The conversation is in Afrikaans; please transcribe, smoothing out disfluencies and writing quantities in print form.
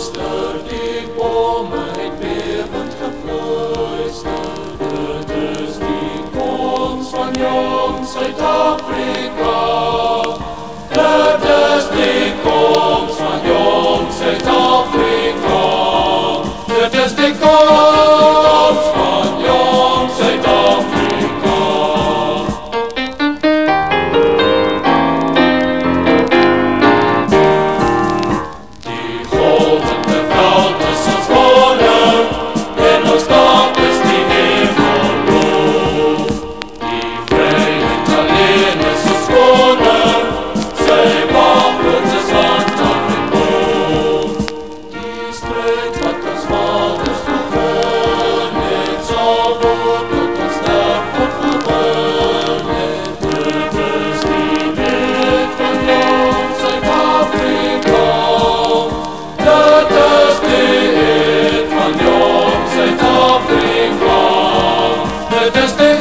gefluister, die bome het bevend gefluister. Dit is die koms van jong Suid-Afrika. Dit is die koms van jong Suid-Afrika. Dit is die koms van jong Suid-Afrika. Die golvende veld is ons woning, en ons dak is die hemelblauw. Die vryheid alleen is ons koning, sy wapen is hand op die boom. Die strijd wat ons vaders begin het, sal word tot ons sterf of gewin het. Dit is die wet van jong Suid-Afrika. Dit is die wet van jong Suid-Afrika. Dit is die